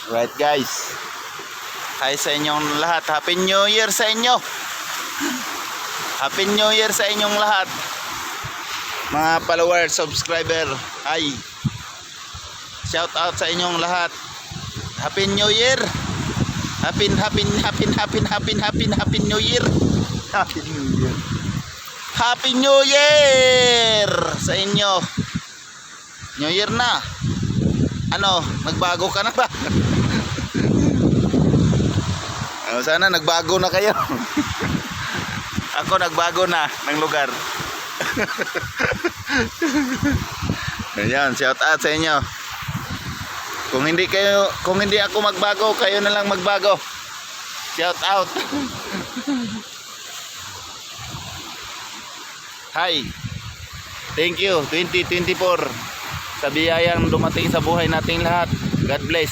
Right guys. Hi sa inyong lahat. Happy New Year sa inyo. Happy New Year sa inyong lahat. Mga followers, subscriber. Hi. Shout out sa inyong lahat. Happy New Year. Happy New Year. Happy New Year. Happy New Year sa inyo. New Year na. Ano, nagbago ka na ba? Sana nagbago na kayo. Ako nagbago na ng lugar. Ayan, shout out sa inyo. Kung hindi ako magbago, kayo na lang magbago. Shout out. Hi. Thank you 2024 sa biyayang dumating sa buhay nating lahat. God bless.